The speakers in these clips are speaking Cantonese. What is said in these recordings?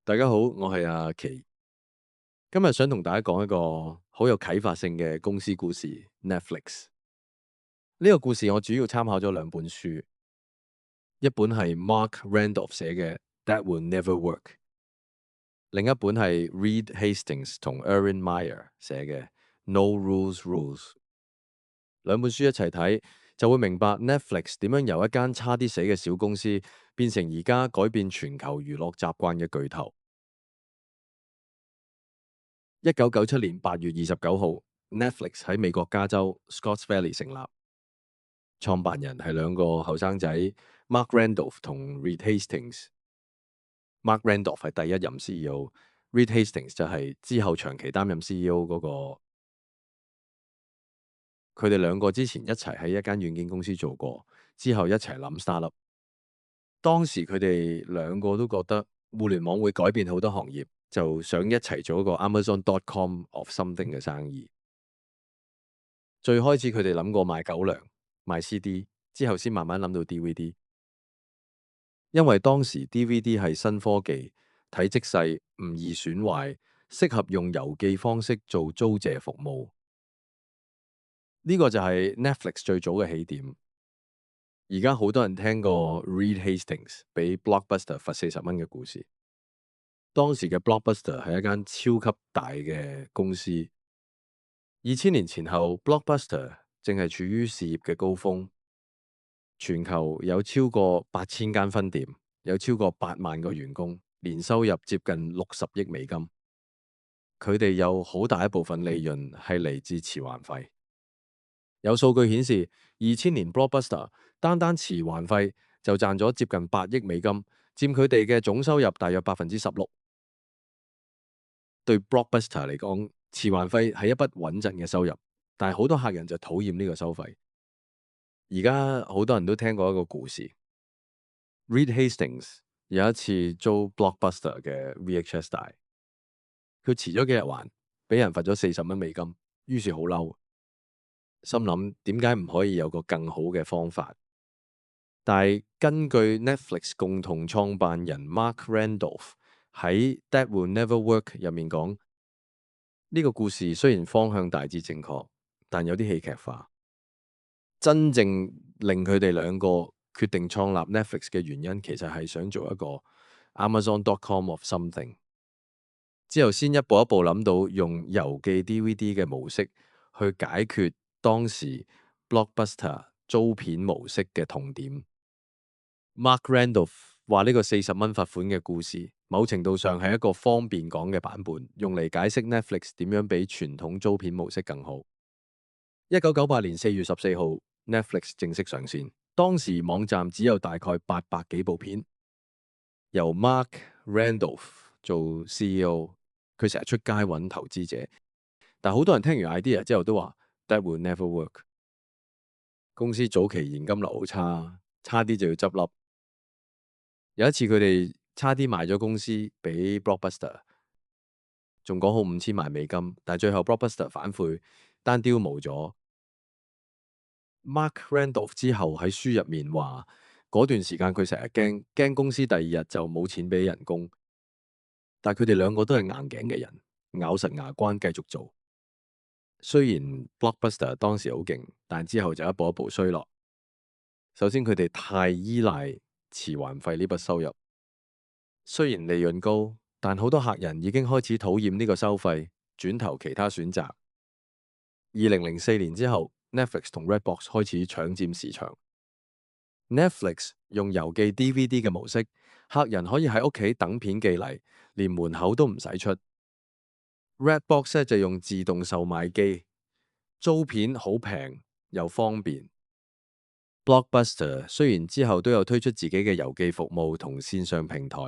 大家好，我係阿奇，今日想同大家講一個好有啟發性嘅公司故事 Netflix。呢個故事我主要參考咗兩本書，一本係 Mark Randolph 寫嘅《That Will Never Work》，另一本係 Reed Hastings 同 Erin Meyer 寫嘅《No Rules Rules》。兩本書一齊睇，就會明白 Netflix 點樣由一間差啲死嘅小公司，變成而家改變全球娛樂習慣嘅巨頭。1997年8月29號，Netflix 喺美國加州 Scotts Valley 成立，創辦人係兩個後生仔 Mark Randolph 同 Reed Hastings。Mark Randolph 係第一任 CEO，Reed Hastings 就係之後長期擔任 CEO 嗰個。佢哋兩個之前一齊喺一間軟件公司做過，之後一齊諗 startup。當時佢哋兩個都覺得互聯網會改變好多行業，就想一齊做一個 Amazon.com of something 嘅生意。最開始佢哋諗過賣狗糧、賣 CD，之後先慢慢諗到 DVD。因為當時 DVD 係新科技，體積細，唔易損壞，適合用郵寄方式做租借服務。呢個就係 Netflix 最早嘅起點。而家好多人聽過 Reed Hastings 俾 Blockbuster 罰40蚊嘅故事。當時嘅 Blockbuster 係一間超級大嘅公司。2000年前後 ，Blockbuster 正係處於事業嘅高峰，全球有超過8000間分店，有超過8萬個員工，年收入接近60億美金。佢哋有好大一部分利潤係嚟自遲還費。有數據顯示，2000年 Blockbuster 單遲還費就賺咗接近8億美金，佔佢哋嘅總收入大約16%。對 Blockbuster 嚟講，遲還費係一筆穩陣嘅收入，但係好多客人就討厭呢個收費。而家好多人都聽過一個故事 ，Reed Hastings 有一次租 Blockbuster 嘅 VHS 帶，佢遲咗幾日還，俾人罰咗40蚊美金，於是好嬲，心諗點解唔可以有個更好嘅方法？但係根據 Netflix 共同創辦人 Mark Randolph 喺 That Will Never Work 入面講，呢個故事雖然方向大致正確，但有啲戲劇化。真正令佢哋兩個決定創立 Netflix 嘅原因，其實係想做一個 Amazon.com of something。之後先一步一步諗到用郵寄 DVD 嘅模式去解決當時 Blockbuster 租片模式嘅痛點。Mark Randolph 話呢個40蚊罰款嘅故事，某程度上係一個方便講嘅版本，用嚟解釋 Netflix 點樣比傳統租片模式更好。1998年4月14號，Netflix 正式上線。當時網站只有大概800幾部片，由 Mark Randolph 做 CEO， 佢成日出街揾投資者。但好多人聽完 idea 之後都話 That will never work。公司早期現金流好差，差啲就要執笠。有一次佢哋差啲賣咗公司俾 Blockbuster， 仲講好5000萬美金，但係最後 Blockbuster 反悔，單雕冇咗。Mark Randolph 之後喺書入面話，嗰段時間佢成日驚公司第二日就冇錢俾人工，但佢哋兩個都係硬頸嘅人，咬實牙關繼續做。雖然 Blockbuster 當時好勁，但之後就一步一步衰落。首先佢哋太依賴遲還費呢筆收入，雖然利潤高，但好多客人已經開始討厭呢個收費，轉投其他選擇。2004年之後，Netflix 同 Redbox 開始搶佔市場。Netflix 用郵寄 DVD 嘅模式，客人可以喺屋企等片寄嚟，連門口都唔使出。Redbox 就用自動售賣機，租片好平又方便。Blockbuster 雖然之後都有推出自己嘅郵寄服務同線上平台，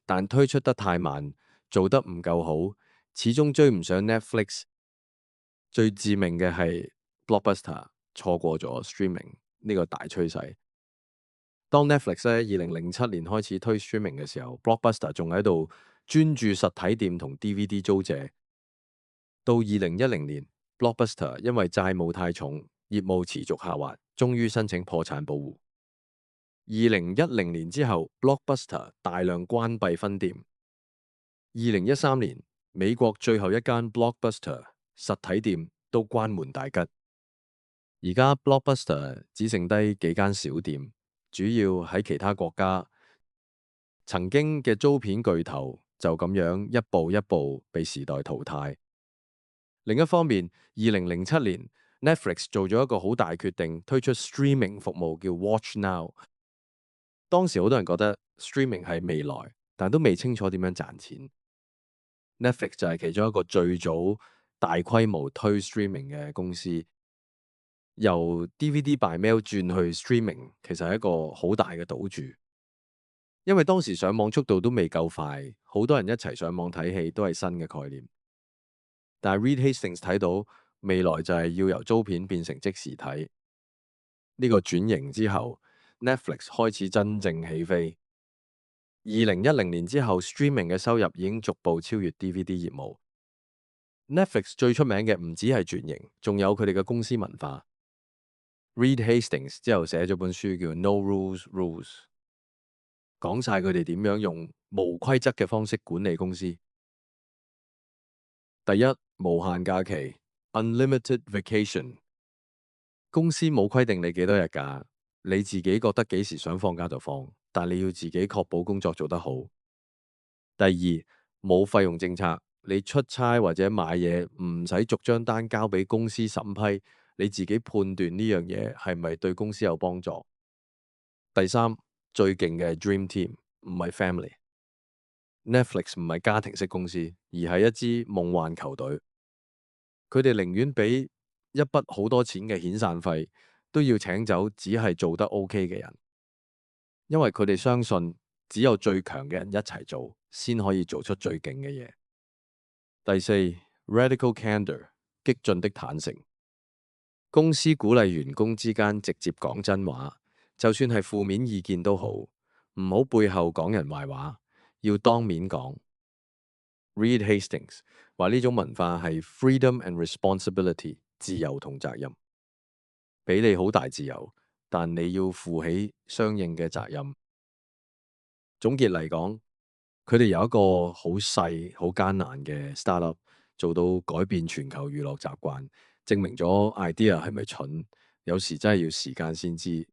但推出得太慢，做得唔夠好，始終追唔上 Netflix。最致命嘅係 Blockbuster 錯過咗 streaming 呢個大趨勢。當 Netflix 喺2007年開始推 streaming 嘅時候，Blockbuster 仲喺度專注實體店同 DVD 租借。到2010年，Blockbuster 因為債務太重，業務持續下滑，終於申請破產保護。2010年之後，Blockbuster 大量關閉分店， 2013年，美國最後一間 Blockbuster 實體店都關門大吉，而家 Blockbuster 只剩低幾間小店，主要喺其他國家。曾經嘅租片巨頭就咁樣一步一步被時代淘汰。另一方面，2007年 Netflix 做咗一個好大決定，推出 streaming 服務叫 Watch Now。當時好多人覺得 streaming 係未來，但都未清楚點樣賺錢。Netflix 就係其中一個最早大規模推 streaming 嘅公司。由 DVD by mail 轉去 streaming，其實係一個好大嘅賭注。因為當時上網速度都未夠快，好多人一齊上網睇戲都係新嘅概念。但係 Reed Hastings 睇到未來就係要由租片變成即時睇。呢個轉型之後，Netflix 開始真正起飛。2010年之後，streaming 嘅收入已經逐步超越 DVD 業務。Netflix 最出名嘅唔止係轉型，仲有佢哋嘅公司文化。Reed Hastings 之後寫咗本書叫 No Rules Rules。講晒佢哋點樣用無規則嘅方式管理公司。第一，無限假期 （Unlimited Vacation）。公司冇規定你幾多日假，你自己覺得幾時想放假就放，但你要自己確保工作做得好。第二，冇費用政策，你出差或者買嘢唔使逐張單交俾公司審批，你自己判斷呢樣嘢係咪對公司有幫助。第三，最勁嘅 Dream Team 唔係 Family。Netflix 唔係家庭式公司，而係一支夢幻球隊。佢哋寧願俾一筆好多錢嘅遣散費，都要請走只係做得 OK 嘅人，因為佢哋相信只有最強嘅人一齊做，先可以做出最勁嘅嘢。第四， Radical Candor 激進的坦誠。公司鼓勵員工之間直接講真話，就算係負面意見都好，唔好背後講人壞話，要當面講。Reed Hastings 話呢種文化係 freedom and responsibility， 自由同責任，俾你好大自由，但你要負起相應嘅責任。總結嚟講，佢哋有一個好細、好艱難嘅 startup， 做到改變全球娛樂習慣，證明咗 idea 係咪蠢，有時真係要時間先知。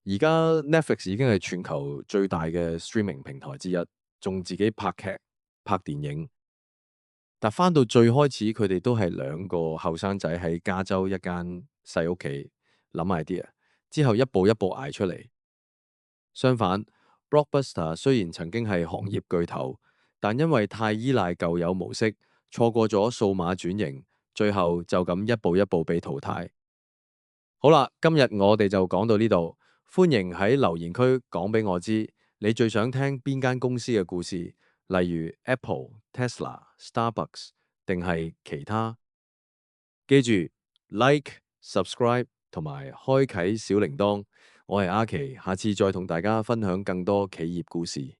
而家 Netflix 已經係全球最大嘅 streaming 平台之一，仲自己拍劇、拍電影。但翻到最開始，佢哋都係兩個後生仔喺加州一間細屋企諗 idea，之後一步一步捱出嚟。相反，Blockbuster 雖然曾經係行業巨頭，但因為太依賴舊有模式，錯過咗數碼轉型，最後就咁一步一步被淘汰。好啦，今日我哋就講到呢度，歡迎喺留言區講俾我知，你最想聽邊間公司嘅故事，例如 Apple、Tesla、Starbucks 定係其他。記住 Like、Subscribe 同埋開啟小鈴鐺。我係阿奇，下次再同大家分享更多企業故事。